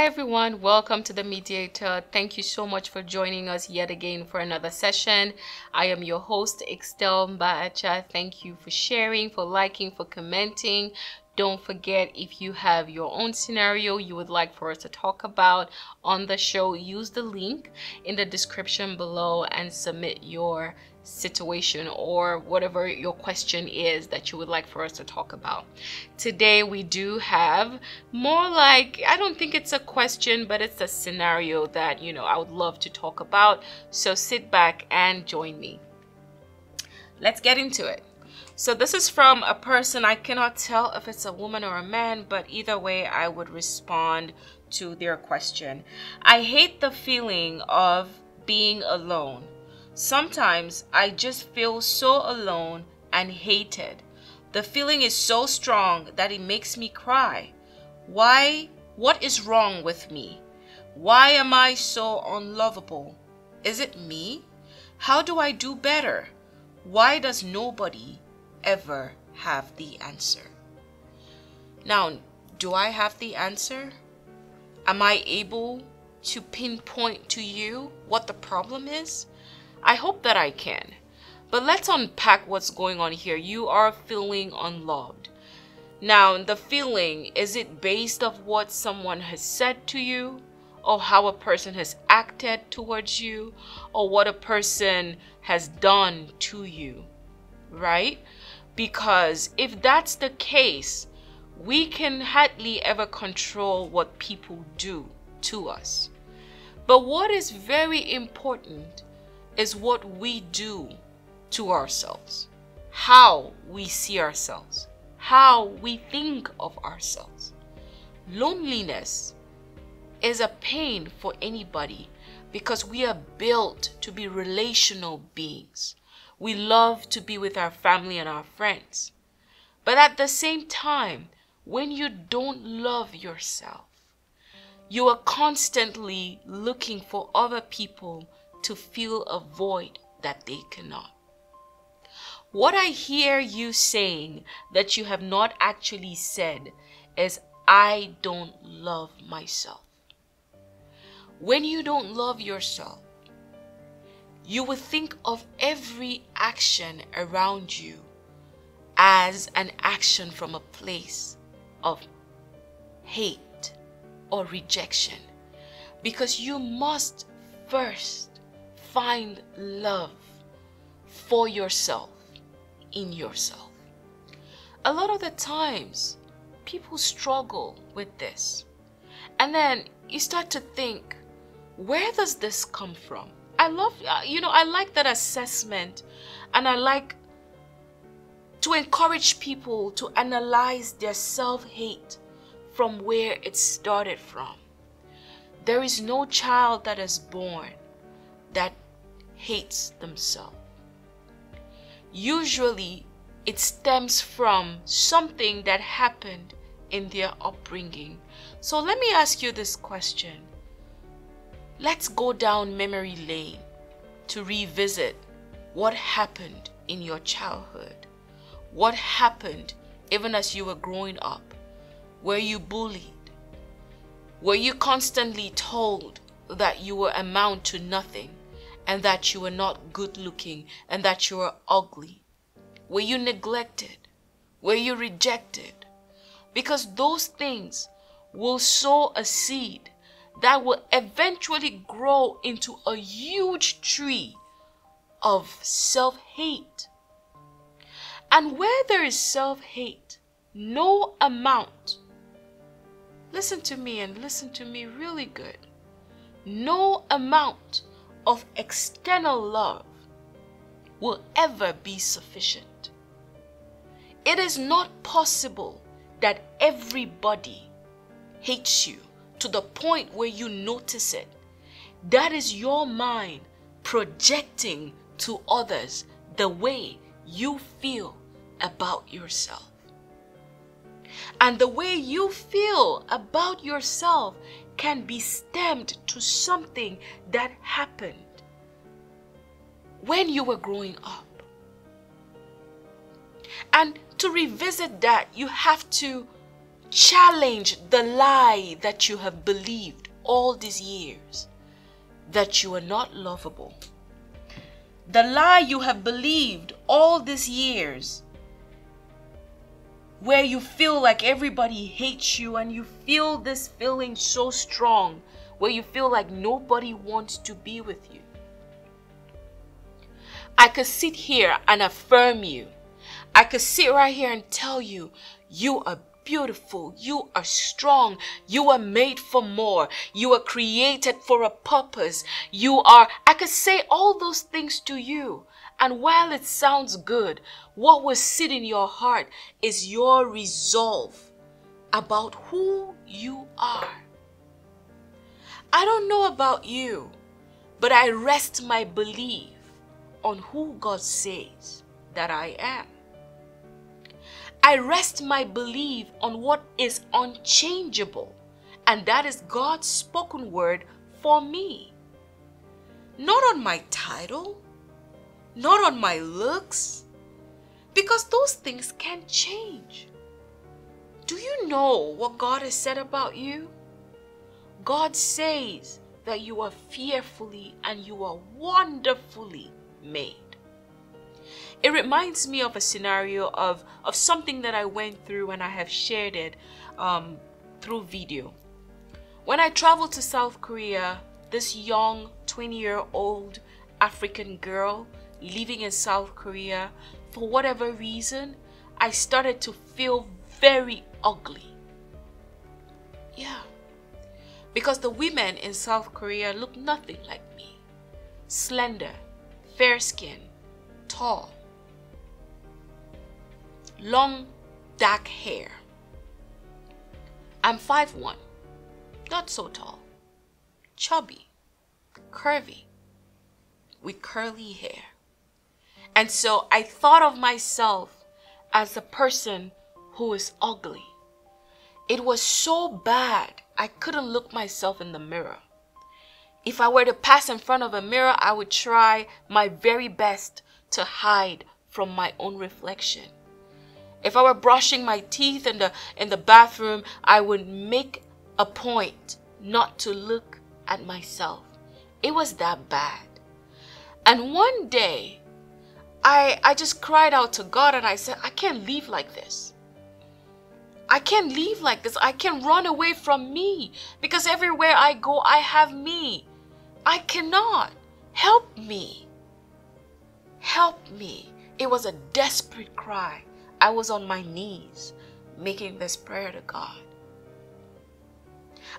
Hi everyone, welcome to the Mediator. Thank you so much for joining us yet again for another session. I am your host, Excel Mbaacha. Thank you for sharing, for liking, for commenting. Don't forget, if you have your own scenario you would like for us to talk about on the show, use the link in the description below and submit your situation or whatever your question is that you would like for us to talk about. Today we do have more like, I don't think it's a question, but it's a scenario that, I would love to talk about. So sit back and join me. Let's get into it. So this is from a person, I cannot tell if it's a woman or a man, but either way I would respond to their question. I hate the feeling of being alone. Sometimes I just feel so alone and hated. The feeling is so strong that it makes me cry. Why? What is wrong with me? Why am I so unlovable? Is it me? How do I do better? Why does nobody ever have the answer? Now, do I have the answer? Am I able to pinpoint to you what the problem is? I hope that I can. But let's unpack what's going on here. You are feeling unloved. Now, the feeling, is it based off what someone has said to you, or how a person has acted towards you, or what a person has done to you, right? Because if that's the case, we can hardly ever control what people do to us. But what is very important is what we do to ourselves, how we see ourselves, how we think of ourselves. Loneliness is a pain for anybody because we are built to be relational beings. We love to be with our family and our friends. But at the same time, when you don't love yourself, you are constantly looking for other people to fill a void that they cannot. What I hear you saying that you have not actually said is, I don't love myself. When you don't love yourself, you will think of every action around you as an action from a place of hate or rejection, because you must first find love for yourself, in yourself. A lot of the times, people struggle with this. And then you start to think, where does this come from? I like that assessment, and I like to encourage people to analyze their self-hate from where it started from. There is no child that is born that hates themselves. Usually it stems from something that happened in their upbringing. So let me ask you this question. Let's go down memory lane to revisit what happened in your childhood. What happened even as you were growing up? Were you bullied? Were you constantly told that you were amount to nothing, and that you were not good looking, and that you were ugly? Were you neglected? Were you rejected? Because those things will sow a seed that will eventually grow into a huge tree of self-hate. And where there is self-hate, no amount, listen to me and listen to me really good, no amount of external love will ever be sufficient. It is not possible that everybody hates you to the point where you notice it. That is your mind projecting to others the way you feel about yourself. And the way you feel about yourself can be stemmed to something that happened when you were growing up. And to revisit that, you have to challenge the lie that you have believed all these years, that you are not lovable. The lie you have believed all these years, where you feel like everybody hates you and you feel this feeling so strong, where you feel like nobody wants to be with you. I could sit here and affirm you. I could sit right here and tell you, you are beautiful, you are strong, you are made for more, you are created for a purpose, I could say all those things to you. And while it sounds good, what will sit in your heart is your resolve about who you are. I don't know about you, but I rest my belief on who God says that I am. I rest my belief on what is unchangeable, and that is God's spoken word for me. Not on my title, not on my looks, because those things can change. Do you know what God has said about you? God says that you are fearfully and you are wonderfully made. It reminds me of a scenario of something that I went through, and I have shared it through video. When I traveled to South Korea, this young 20-year-old African girl living in South Korea, for whatever reason, I started to feel very ugly. Yeah, because the women in South Korea look nothing like me. Slender, fair-skinned, tall, long dark hair. I'm 5'1", not so tall, chubby, curvy, with curly hair. And so I thought of myself as a person who is ugly. It was so bad I couldn't look myself in the mirror. If I were to pass in front of a mirror, I would try my very best to hide from my own reflection. If I were brushing my teeth in the bathroom, I would make a point not to look at myself. It was that bad. And one day, I just cried out to God and I said, I can't live like this. I can't live like this. I can't run away from me, because everywhere I go, I have me. I cannot. Help me. Help me. It was a desperate cry. I was on my knees making this prayer to God.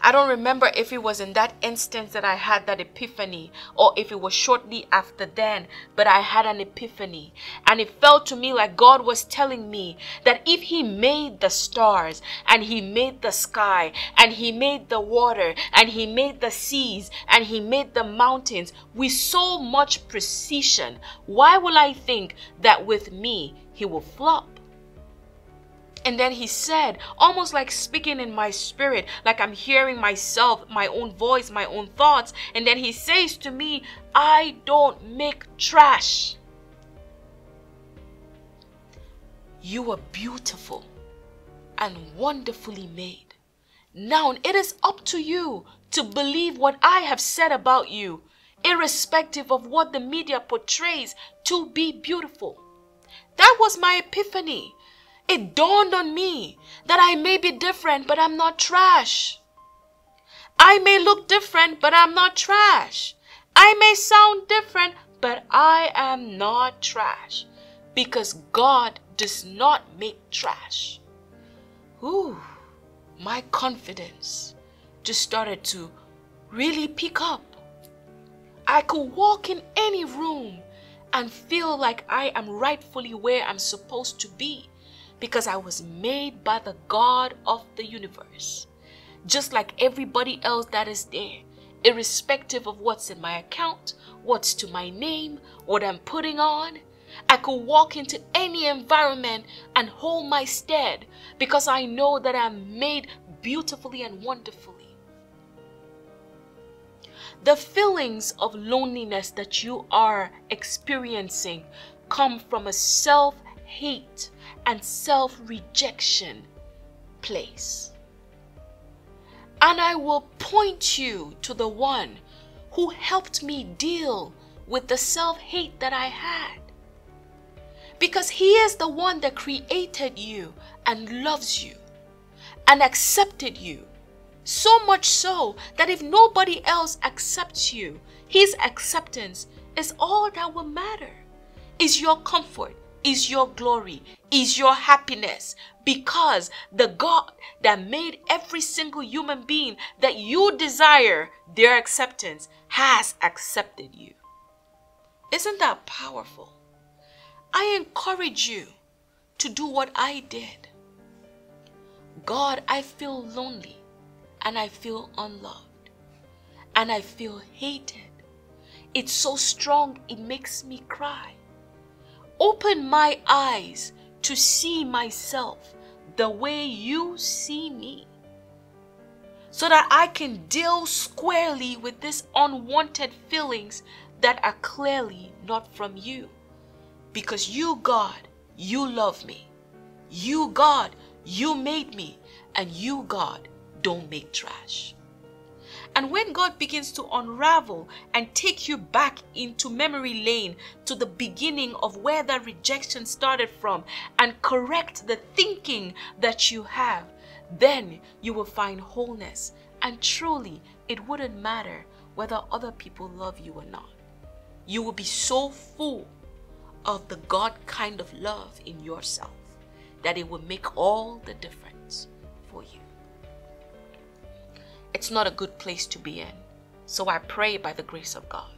I don't remember if it was in that instance that I had that epiphany, or if it was shortly after then, but I had an epiphany. And it felt to me like God was telling me that if He made the stars, and He made the sky, and He made the water, and He made the seas, and He made the mountains with so much precision, why will I think that with me He will flop? And then He said, almost like speaking in my spirit, like I'm hearing myself, my own voice, my own thoughts. And then He says to me, I don't make trash. You are beautiful and wonderfully made. Now it is up to you to believe what I have said about you, irrespective of what the media portrays to be beautiful. That was my epiphany. It dawned on me that I may be different, but I'm not trash. I may look different, but I'm not trash. I may sound different, but I am not trash, because God does not make trash. Ooh, my confidence just started to really pick up. I could walk in any room and feel like I am rightfully where I'm supposed to be, because I was made by the God of the universe, just like everybody else that is there, irrespective of what's in my account, what's to my name, what I'm putting on. I could walk into any environment and hold my stead, because I know that I'm made beautifully and wonderfully. The feelings of loneliness that you are experiencing come from a self-hate and self-rejection place. And I will point you to the one who helped me deal with the self-hate that I had. Because he is the one that created you and loves you and accepted you. So much so that if nobody else accepts you, his acceptance is all that will matter. Is your comfort, is your glory, is your happiness. Because the God that made every single human being that you desire their acceptance has accepted you. Isn't that powerful? I encourage you to do what I did. God, I feel lonely and I feel unloved and I feel hated. It's so strong, it makes me cry. Open my eyes to see myself the way you see me, so that I can deal squarely with these unwanted feelings that are clearly not from you. Because you, God, you love me. You, God, you made me. And you, God, don't make trash. And when God begins to unravel and take you back into memory lane to the beginning of where that rejection started from and correct the thinking that you have, then you will find wholeness. And truly, it wouldn't matter whether other people love you or not. You will be so full of the God kind of love in yourself that it will make all the difference for you. It's not a good place to be in. So I pray by the grace of God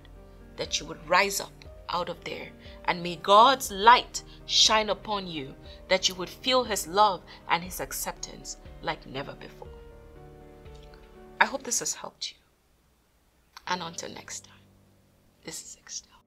that you would rise up out of there, and may God's light shine upon you, that you would feel his love and his acceptance like never before. I hope this has helped you. And until next time, this is Excel.